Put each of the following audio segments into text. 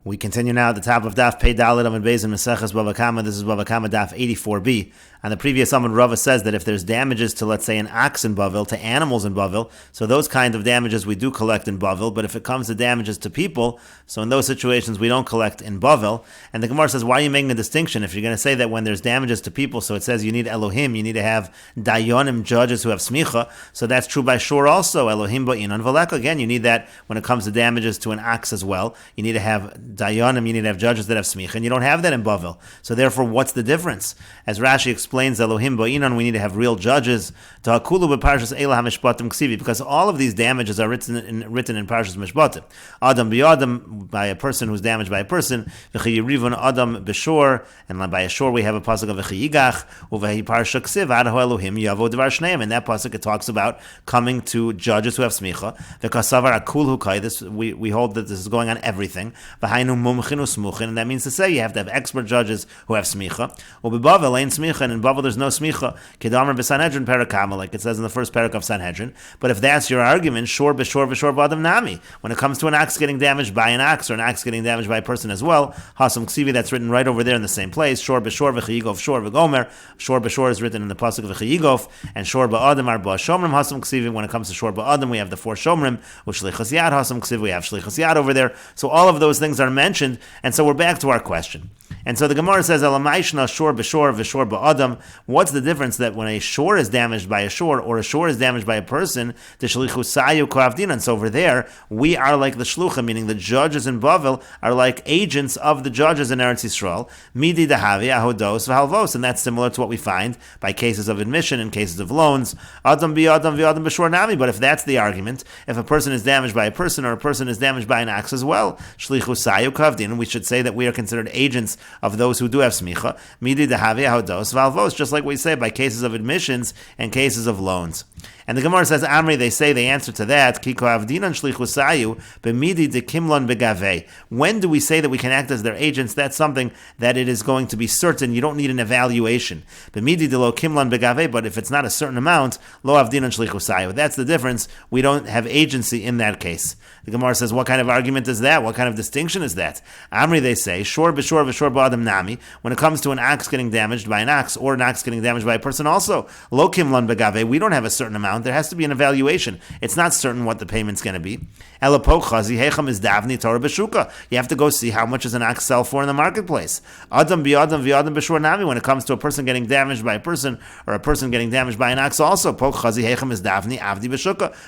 We continue now at the top of Daf Pei Dalet Amud Beis in Meseches Bava Kamma. This is Bava Kamma Daf 84b. On the previous Amud, Rava says that if there's damages to, let's say, an ox in Bavil, to animals in Bavil, so those kind of damages we do collect in Bavil, but if it comes to damages to people, so in those situations we don't collect in Bavil. And the Gemara says, why are you making a distinction? If you're going to say that when there's damages to people, so it says you need Elohim, you need to have Dayanim, judges who have smicha, so that's true by shore also. Elohim ba'inan v'leka. Again, you need that when it comes to damages to an ox as well. You need to have Dayanim, you need to have judges that have smicha, and you don't have that in Bavil. So therefore, what's the difference? As Rashi explains, Elohim ba'inan, we need to have real judges. Ta'akulu b'parshas Eila HaMishpatim Ksivi, because all of these damages are written in Parshas Mishpatim. Adam b'Adam, by a person who's damaged by a person. V'chiyirivun Adam b'shor, and by a shore we have a pasuk of v'chiyigach, u'v'hi parsha Ksiv, Adahu Elohim yavo devar shneim. In that pasuk it talks about coming to judges who have smicha. V'kasavar akul hukai, this we hold that this is going on everything. V'hainu mumchin u'smuchin, and that means to say you have to have expert judges who have smicha. U'b'Bava ein smicha, and in Bava there's no smicha. Kedamer b'Sanhedrin perak Kamma, like it says in the first parak of Sanhedrin. But if that's your argument, shor b'shor b'Adam nami. When it comes to an ox getting damaged by an ox, or an ox getting damaged by a person as well, hasam ksivi, that's written right over there in the same place. Shor b'shor v'chiyigov shor v'gomer. Shor b'shor is written in the pasuk of v'chiyigov, and shor b'Adam are b'ashomrim hasam ksivi. When it comes to shor b'Adam, we have the four shomrim, which shlichas yad hasam ksivi. We have shlichas yad over there. So all of those things are mentioned, and so we're back to our question. And so the Gemara says, Elamaishna shor b'shor v'shor b'Adam. What's the difference that when a shore is damaged by a shore, or a shore is damaged by a person, the shlichusayu koavdin, and so over there, we are like the shlucha, meaning the judges in Bavel are like agents of the judges in Eretz Yisrael, midi dahavi ahodos v'halvos, and that's similar to what we find by cases of admission and cases of loans. Adam b'Adam v'Adam b'shor nami. But if that's the argument, if a person is damaged by a person, or a person is damaged by an ox as well, shlichusayu koavdin, we should say that we are considered agents of those who do have smicha, midi dahavi ahodos v'halvos, just like we say by cases of admissions and cases of loans. And the Gemara says, Amri, they answer to that, Kiko avdinan shlichusayu b'midi de kimlon begave. When do we say that we can act as their agents? That's something that it is going to be certain. You don't need an evaluation. B'midi de lo kimlon begave, but if it's not a certain amount, lo avdinan shlichusayu. That's the difference. We don't have agency in that case. The Gemara says, what kind of argument is that? What kind of distinction is that? Amri, they say, shor b'shor v'shor b'adam nami. When it comes to an ox getting damaged by an ox, or an ox getting damaged by a person also, lo kimlon begave, we don't have a certain amount. There has to be an evaluation. It's not certain what the payment's going to be. You have to go see how much does an ox sell for in the marketplace. Adam b'Adam v'Adam b'shor nami. When it comes to a person getting damaged by a person, or a person getting damaged by an ox also,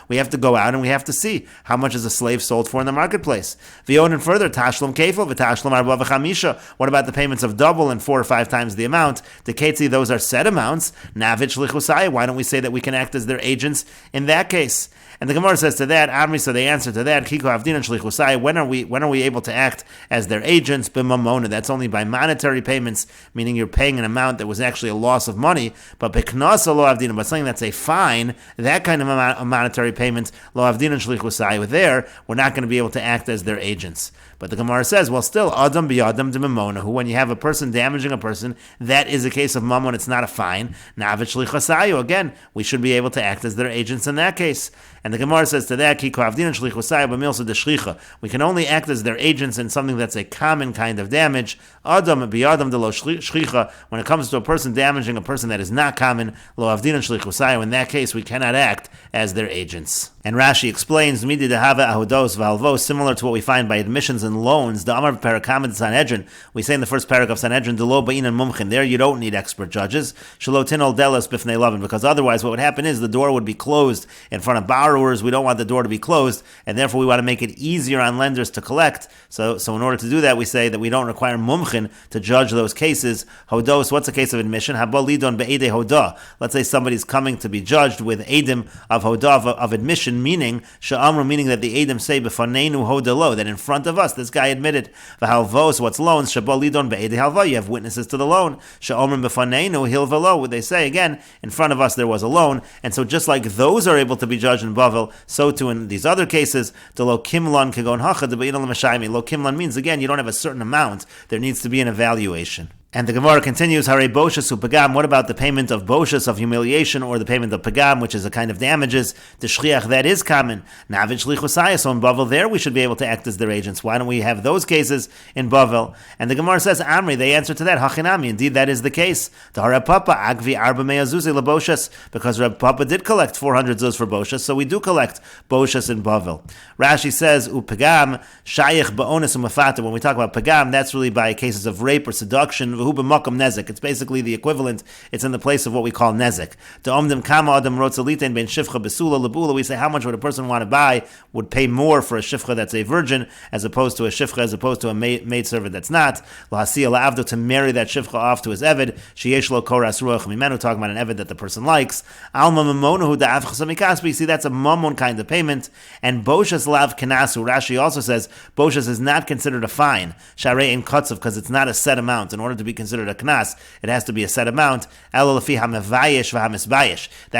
we have to go out and we have to see how much is a slave sold for in the marketplace. And further, tashlum kefil v'tashlum arba v'chamisha. What about the payments of double and 4 or 5 times the amount? The ketzi, those are set amounts. Navich lichusai. Why don't we say that we can act as their agents in that case? And the Gemara says to that, Amri, so they answer to that, Kiko avdinan shlichusai, when are we able to act as their agents? B'mamona, that's only by monetary payments, meaning you're paying an amount that was actually a loss of money, but b'knasa lo avdinan, but something that's a fine, that kind of amount of monetary payments, lo avdinan shlichusai, there, we're not going to be able to act as their agents. But the Gemara says, well, still, Adam b'Adam de mamona, who when you have a person damaging a person, that is a case of mammon, it's not a fine. Navich shlichusayu, again, we should be able to act as their agents in that case. And the Gemara says to that, Kiko avdinan shlichusayu b'milsa de shlicha. We can only act as their agents in something that's a common kind of damage. Adam b'Adam de lo shlicha. When it comes to a person damaging a person that is not common, lo avdinan shlichusayu. In that case, we cannot act as their agents. And Rashi explains, midi dehava ahodos v'alvos, similar to what we find by admissions and loans. The Amar Parakamid Sanhedrin, we say in the first paragraph of Sanhedrin, Delo ba'inan mumchin. There you don't need expert judges. Shalotin ol delas bifnei lavin, because otherwise what would happen is the door would be closed in front of borrowers. We don't want the door to be closed, and therefore we want to make it easier on lenders to collect. So in order to do that, we say that we don't require mumchin to judge those cases. Hodos, what's a case of admission? Habalidon be'edei hodah. Let's say somebody's coming to be judged with edim of hodah, of admission, meaning sha'amru, meaning that the edim say b'faneinu hodalo, that in front of us this guy admitted. V'halvos, what's loans? Shabalidon be'edei halva. You have witnesses to the loan. Sha'omrim b'faneinu hilvalo. Would they say again, in front of us there was a loan, and so just like those are able to be judged in Bavel, so too in these other cases. The lo kimlan kagon hacha de be'inal l'mashaymi. Lo kimlan means again you don't have a certain amount. There needs to be an evaluation. And the Gemara continues, Hare Boshas Upagam, what about the payment of Boshas, of humiliation, or the payment of Pagam, which is a kind of damages? The Shliach, that is common. Navid Shlichusaya, so in Bavel, there we should be able to act as their agents. Why don't we have those cases in Bavel? And the Gemara says, Amri, they answer to that, Hachinami, indeed that is the case. The Hare Papa, Agvi Arba Meazuzi LaBoshas, because Reb Papa did collect 400 zuz for Boshas, so we do collect Boshas in Bavel. Rashi says, Upagam, Shayich Ba'onis Umafata, when we talk about Pagam, that's really by cases of rape or seduction. It's basically the equivalent. It's in the place of what we call nezek. We say how much would a person want to buy, would pay more for a shifcha that's a virgin as opposed to a shifcha, as opposed to a maidservant that's not. To marry that shifcha off to his eved. Talking about an eved that the person likes. See, that's a mammon kind of payment. And boshas lav kanasu. Rashi also says boshas is not considered a fine. Sharei in kotzav, because it's not a set amount. In order to be considered a knas, it has to be a set amount. That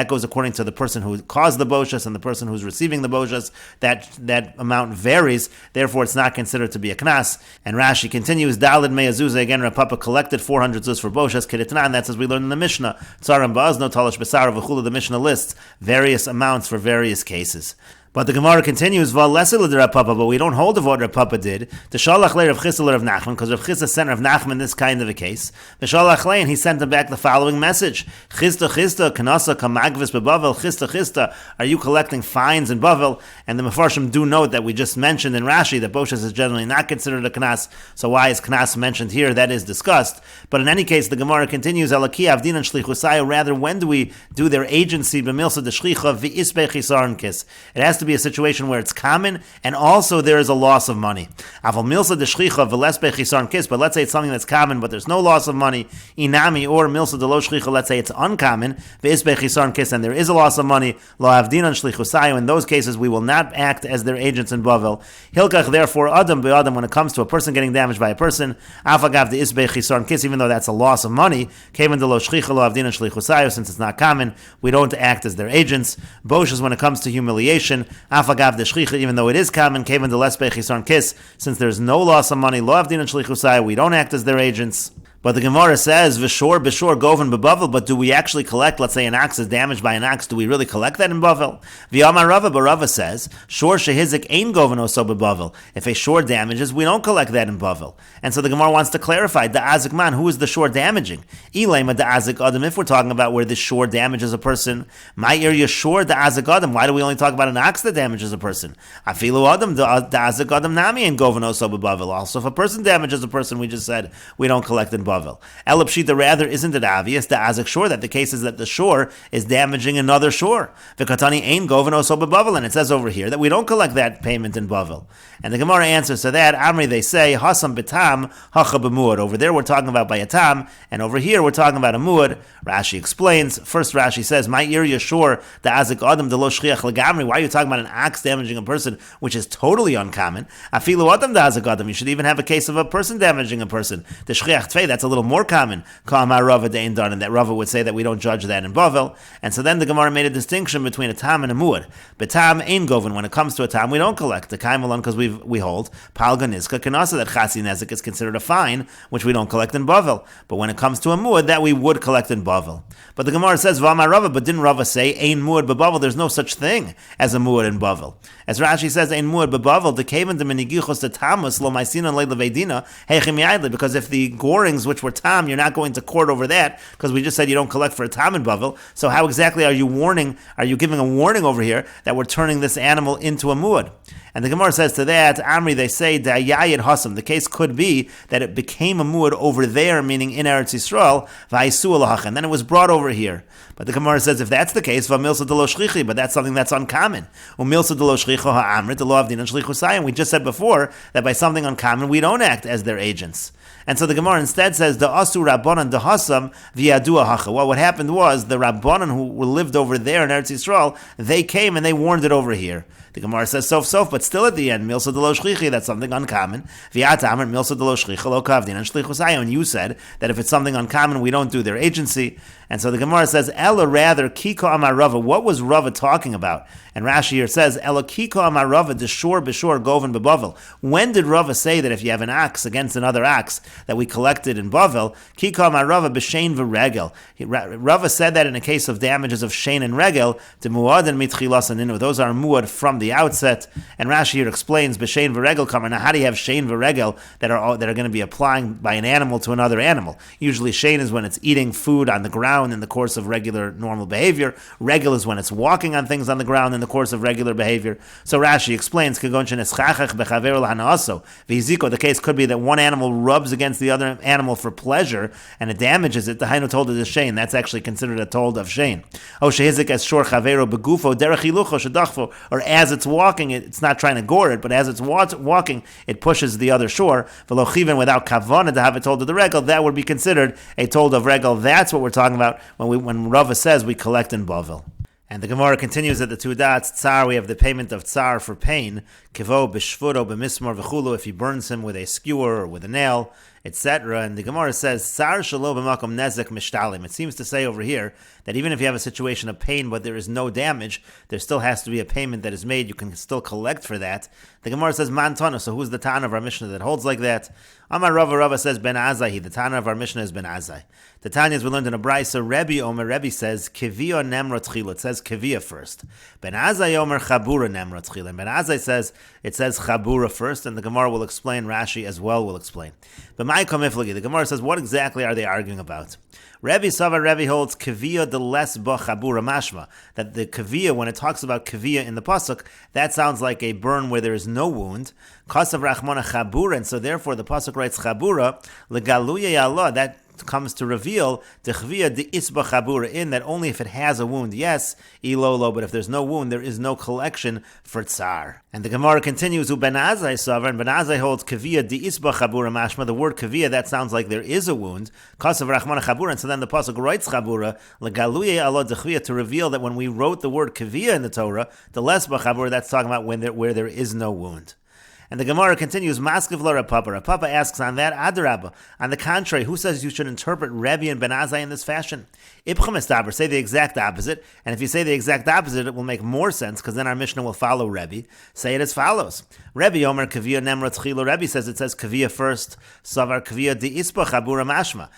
goes according to the person who caused the boshas and the person who's receiving the boshas. That amount varies, therefore it's not considered to be a knas. And Rashi continues, Dalid me'azuzah, again, Rav Papa collected 400 zuz for boshas, kedetnan, that's as we learned in the Mishnah. Tzaram ba'azno, talosh besar, v'chulu, the Mishnah lists various amounts for various cases. But the Gemara continues, but we don't hold of what Rav Papa did. The Shalach le Rav Chisa le Rav Nachman, because Rav Chisa sent Rav Nachman this kind of a case. The Shalach le, and he sent him back the following message: Chista Chista, Kanasa Kamagvis beBavel, Chista Chista. Are you collecting fines in Bavel? And the Mefarshim do note that we just mentioned in Rashi that Boshas is generally not considered a Knas. So why is Knas mentioned here? That is discussed. But in any case, the Gemara continues, Elaki Avdin and Shlichusaya. Rather, when do we do their agency? B'milsa de Shlicha v'isbei Chisaron Kis. It has to be a situation where it's common and also there is a loss of money. But let's say it's something that's common but there's no loss of money, inami, or milsa de lo shlicha, let's say it's uncommon, and there is a loss of money, in those cases we will not act as their agents in Bavel. Hilkach, therefore, adam be'adam, when it comes to a person getting damaged by a person, even though that's a loss of money, since it's not common, we don't act as their agents. Boshas, when it comes to humiliation, even though it is common, since there's no loss of money, we don't act as their agents. But the Gemara says, V'shor, b'shor, goven, b'bavel, but do we actually collect, let's say an ox is damaged by an ox, do we really collect that in Bavel? V'yamar Rava, but Rava says, Shor shehizik ein goven oso b'bavel. If a shor damages, we don't collect that in Bavel. And so the Gemara wants to clarify, da'azik man, who is the shor damaging? Ilema da'azik adam, if we're talking about where the shor damages a person, ma'ir yashor da'azik adam, why do we only talk about an ox that damages a person? Afilu adam da'azik adam nami ein goven oso b'bavel. Also, if a person damages a person, we just said, we don't collect in Bavel. Elapshita, rather, isn't it obvious the Azik shore that the case is that the shore is damaging another shore? V'katani ein goven oso b'Bavel, and it says over here that we don't collect that payment in Bavel. And the Gemara answers to that, Amri, they say, Hasam betam, hacha b'muad. Over there we're talking about by a tam, and over here we're talking about a muad. Rashi explains. First Rashi says, my ear yashor the Azik adam de lo shchiach legamri. Why are you talking about an ox damaging a person, which is totally uncommon? Afilu adam the Azik adam. You should even have a case of a person damaging a person. The shchiach tvei, that's a little more common. Kamma Rava dein done, and that Rava would say that we don't judge that in Bavel. And so then the Gemara made a distinction between a tam and a muad. Betam ein goven. When it comes to a tam, we don't collect the kaimalon because we hold palga nizka kanasa, that chasi nezik is considered a fine, which we don't collect in Bavel. But when it comes to a muad, that we would collect in Bavel. But the Gemara says v'amar Rava, but didn't Rava say ein muad b'Bavel? There's no such thing as a muad in Bavel. As Rashi says, ein muad b'Bavel the kaven de menigichos the tamus lo maisinan leila veidina heichim yaidli, because if the gorings which were tam, you're not going to court over that, because we just said you don't collect for a tam in Bavel. So how exactly are you giving a warning over here that we're turning this animal into a muad? And the Gemara says to that, Amri, they say, Da'yayid Hasam. The case could be that it became a muad over there, meaning in Eretz Yisrael, V'aisu alahach, and then it was brought over here. But the Gemara says, if that's the case, V'milsa de lo shchichi, but that's something that's uncommon. U'milsa de lo shchicho ha'amrit, the law of din and shlichusayim. We just said before that by something uncommon, we don't act as their agents. And so the Gemara instead says, the asu rabbanan de hasam v'yadu hacha. Well, what happened was, the rabbanan who lived over there in Eretz Yisrael, they came and they warned it over here. The Gemara says sof, but still at the end, milsa de lo shchichi, that's something uncommon. V'yat amrit milsa de lo shchicha lo kavdin and shlichusayim. And you said that if it's something uncommon, we don't do their agency. And so the Gemara says, Ella rather, Kiko Amar Rava, what was Rava talking about? And Rashi here says, Ella Kiko Amar Rava, Deshor Beshor Goven Bebavel. When did Rava say that if you have an ox against another ox that we collected in Bavel, Kiko Amar Rava B'Shein V'Regel? Rava said that in a case of damages of Shein and Regel, the Muad and Mitchilas and Inu. Those are Muad from the outset. And Rashi here explains, B'Shein V'Regel Kamma. Now, how do you have Shein V'Regel that are going to be applying by an animal to another animal? Usually Shein is when it's eating food on the ground in the course of regular normal behavior. Regel is when it's walking on things on the ground in the course of regular behavior. So Rashi explains, the case could be that one animal rubs against the other animal for pleasure and it damages it. The Hainu told it is Shein. That's actually considered a told of Shein. Or as it's walking, it's not trying to gore it, but as it's walking, it pushes the other shore. Without kavana to have it told of the regel, that would be considered a told of regel. That's what we're talking about when Rava says we collect in Bavel. And the Gemara continues at the two dots. Tsar, we have the payment of tsar for pain. Kivo b'shvudo b'mismor v'chulu, if he burns him with a skewer or with a nail, etc. And the Gemara says, tsar shalo b'makom nezek mishtalim. It seems to say over here that even if you have a situation of pain but there is no damage, there still has to be a payment that is made. You can still collect for that. The Gemara says, man tana. So who's the Tana of our Mishnah that holds like that? Amar Rava says, ben Azai. The Tana of our Mishnah is ben Azai. The Tanyas we learned in a Brisa, Rebbe says, Kivia nemra tchila. It says Kivia first. Ben Azai Omer Chabura nemra tchila. Ben Azai says, it says Chabura first, and the Gemara will explain, Rashi as well will explain. But my komiflagi, the Gemara says, what exactly are they arguing about? Rebbe holds Kivia de les ba Chabura mashma. That the Kivia, when it talks about Kivia in the Pasuk, that sounds like a burn where there is no wound. Kasav Rachmana Chabura, and so therefore the Pasuk writes Chabura, Legaluya Allah, that comes to reveal the chviya de isba chabura, in that only if it has a wound, yes, ilolo, but if there's no wound, there is no collection for tsar. And the Gemara continues, Ben Azai savar, and Ben Azai holds kviya de isba chabura mashma. The word kviya, that sounds like there is a wound. Kasav rachmana chabura, and so then the pasuk writes chabura legaluye alod dechviya, to reveal that when we wrote the word kviya in the Torah, the lesba chabura, that's talking about where there is no wound. And the Gemara continues, Maskiv lo Rapapa. Rapapa asks on that, Adarabba. On the contrary, who says you should interpret Rebbe and Ben Azai in this fashion? Ibcham estaber, say the exact opposite. And if you say the exact opposite, it will make more sense, because then our Mishnah will follow Rebbe. Say it as follows. Rebbe Omer Kaviyah Nemra Tchilo. Rebbe says it says Kaviyah first. Savar Kaviyah de Ispa Chabura Mashma.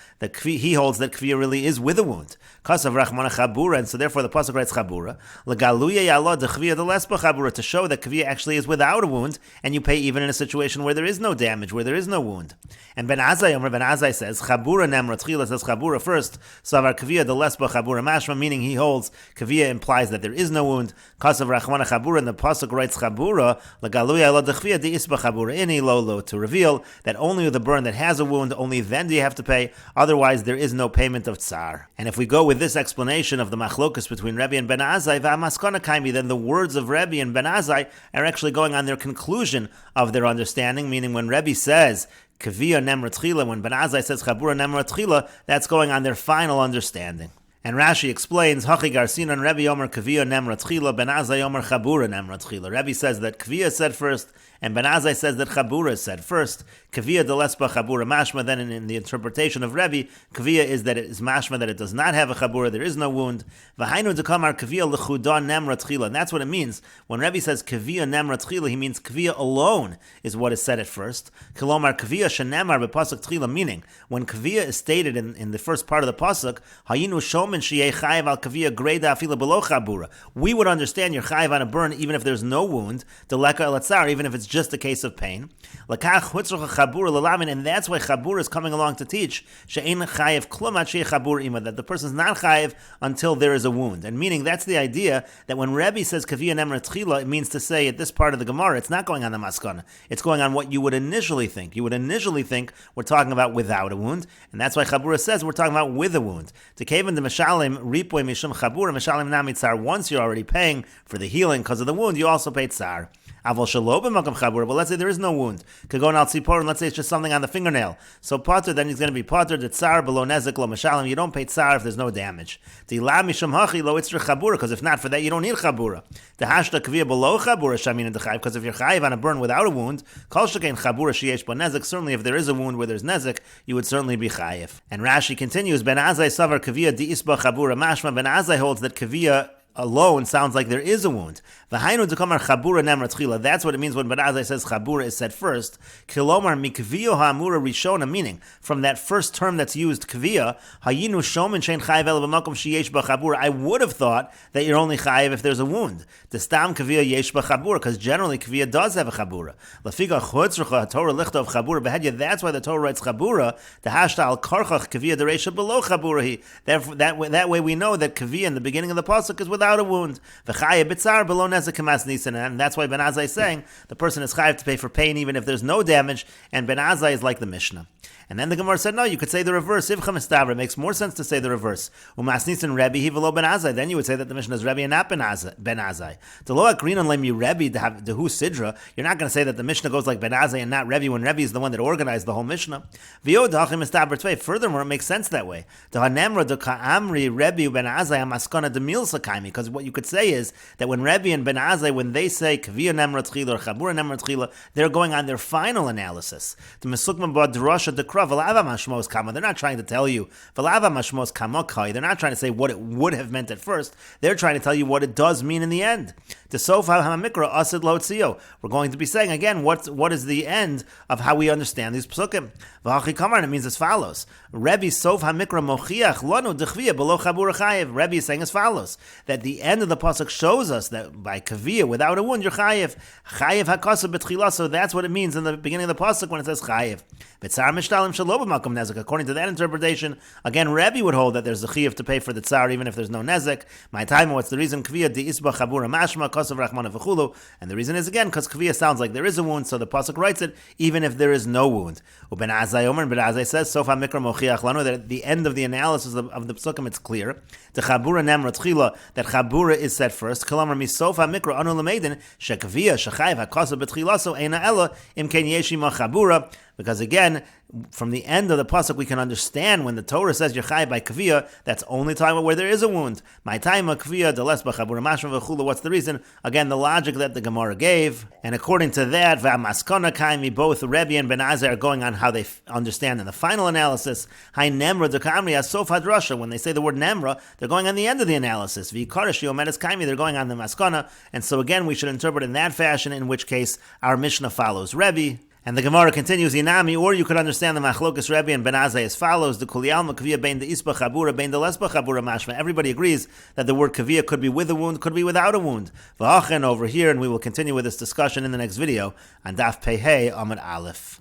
He holds that Kaviyah really is with a wound. Kasav Rachmana Chabura, and so therefore the pasuk writes Chabura. Legaluya Yallah de Kaviyah de Lespa Chabura, to show that Kaviyah actually is without a wound, and you pay even in a situation where there is no damage, where there is no wound. And Ben Azai says, Chabura Nemra Tchila, says Chabura first, Savar Kaviyah de Lesba Chabura Mashma, meaning he holds Kaviyah implies that there is no wound. Kasav Rachmana Chabura, and the pasuk writes Chabura, Legaluya Yallah de Kaviyah de Isba Chabura, Ini Lolo, to reveal that only with the burn that has a wound, only then do you have to pay, otherwise there is no payment of tsar. And if we go with this explanation of the machlokus between Rebbe and Ben Azai, V'amaskana Kaimi, then the words of Rebbe and Ben Azai are actually going on their conclusion of their understanding, meaning when Rebbe says Kaviyah Nemra Tchila, when Ben Azai says Chabura Nemra Tchila, that's going on their final understanding. And Rashi explains, Hachi Garsinan Rebbe Omer Kaviyah Nemra Tchila, Ben Azai Omer Chabura Nemra Tchila. Rebbe says that Kaviyah said first, and Ben Azai says that Chabura said first. Kaviyah de Lespa Chabura Mashma, then in the interpretation of Rebbe, Kaviyah is that it is Mashma, that it does not have a Chabura, there is no wound. V'hainu dekamar Kaviyah l'chuda Nemra Tchila, and that's what it means. When Rebbe says Kaviyah Nemra Tchila, he means Kaviyah alone is what is said at first. Kilomar Kaviyah shenemar b'pasuk Tchila, meaning when Kaviyah is stated in the first part of the pasuk, Hayinu Shomen sheyei chayiv al Kaviyah greda afila below Chabura. We would understand you're chayiv on a burn even if there's no wound, deleka elatzar, even if it's just a case of pain. Lakach hutzrocha Chabura lelamin, and that's why Chabura is coming along to teach she'ein chayiv klum ad sheyei Chabura ima, that the person's not chayiv until there is a wound. And meaning that's the idea that when Rebbe says Kaviyah Nemra Tchila, it means to say at this part of the Gemara, it's not going on the maskana. It's going on what you would initially think. You would initially think we're talking about without a wound, and that's why Chabura says we're talking about with a wound. To kaven the Meshalim ripoy mishum Chabura Meshalim nami tsar. Once you're already paying for the healing because of the wound, you also pay tsar. Aval shelo b'makom chabura. But let's say there is no wound. Kagon al tzipor, and let's say it's just something on the fingernail. So pater, then he's going to be pater. The tsar below nezek lo mashalim. You don't pay tsar if there's no damage. The la mishum hachi lo itzrich chabura, because if not for that, you don't need chabura. The hashta kavia below chabura shamin and dechayiv, because if you're chayiv on a burn without a wound, kol shekain chabura sheyesh bo nezek. Certainly, if there is a wound where there's nezek, you would certainly be chayiv. And Rashi continues, Ben Azai savar kavia di isba chabura mashma. Ben Azai holds that kavia alone sounds like there is a wound. V'hainu dekamar chabura nemra tchila. That's what it means when Ben Azai says chabura is said first. Kilomar mikvio ha'amura rishona, meaning from that first term that's used, kavia, hayinu shomin shein chayiv el b'makom sheyesh b'chabura. I would have thought that you're only chayiv if there's a wound. The stam kavia yesh b'chabura, because generally kavia does have a chabura. Lafiga chutzrucha Torah lichtov chabura behedya. That's why the Torah writes chabura. The hashta al karchach kavia dereisha below chabura. That way we know that kavia in the beginning of the pasuk is without a wound. V'chayev b'tzar below nezek kamas nisan, and that's why Ben Azai is saying the person is chayev to pay for pain even if there's no damage. And Ben Azai is like the Mishnah. And then the Gemara said, no, you could say the reverse. Ivcha mistabra, it makes more sense to say the reverse. Umas nisan Rebbe he v'lo Ben Azai. Then you would say that the Mishnah is Rebbe and not Ben Azai. To lo akrinon lemi Rebbe to who sidra. You're not going to say that the Mishnah goes like Ben Azai and not Rebbe when Rebbe is the one that organized the whole Mishnah. V'yodachim mistabra tvei. Furthermore, it makes sense that way. To hanemra de ka'amri Rebbe Ben Azai amaskana de milsa kaimi. Because what you could say is that when Rebbe and Ben Azai, when they say kavia nemra tchila or chabura nemra tchila, they're going on their final analysis. The mesukma ba drasha dekra v'lava mashmos Kamma. They're not trying to tell you v'lava mashmos Kamma kai. They're not trying to say what it would have meant at first. They're trying to tell you what it does mean in the end. The sofa hamikra asid lo tzio. We're going to be saying again what is the end of how we understand these psukim. V'hachi kamar, and it means as follows. Rebbe sof hamikra mochiach lanu dechvia below chabura chayev. Rebbe is saying as follows, that the end of the pasuk shows us that by kavia, without a wound, you're chayev. Chayev hakasa betchila. So that's what it means in the beginning of the pasuk when it says chayev. B'tzar mishtalim shelo b'makom nezek. According to that interpretation, again, Rebbe would hold that there's a chayev to pay for the tsar even if there's no nezek. My time, what's the reason? Kavia di isba chabura mashma kasav rachmana v'chulu. And the reason is again because kavia sounds like there is a wound, so the pasuk writes it even if there is no wound. Uben Azai Omer, Ben Azai says, Sofa mikra mochiach lanu, that at the end of the analysis of the psukim it's clear. The chabura nemra tchila, that chabura is said first. Kalamar misofa mikra anu lemeidin shekavia shachayv hakasa betchilaso eina ella imken yeshima chabura. Because again, from the end of the pasuk, we can understand when the Torah says Yechai by kavia, that's only talking about where there is a wound. My time kavia deles b'chabura mashma v'chulu. What's the reason? Again, the logic that the Gemara gave, and according to that, v'amaskana kaimi, both Rebbe and Ben Azai are going on how they understand in the final analysis. Hai nemra dekamri asof hadrasha. When they say the word nemra, they're going on the end of the analysis. V'ikarashi omedes kaimi, they're going on the maskana. And so again, we should interpret in that fashion. In which case, our Mishnah follows Rebbe. And the Gemara continues, Inami, or you could understand the Machlokas Rebbe and Ben Azai as follows: the Kuliyal Kavia bein the Isba Chabura bein the Lesba Chabura Mashma. Everybody agrees that the word Kavia could be with a wound, could be without a wound. V'achen over here, and we will continue with this discussion in the next video on Daf Pei Amud Aleph.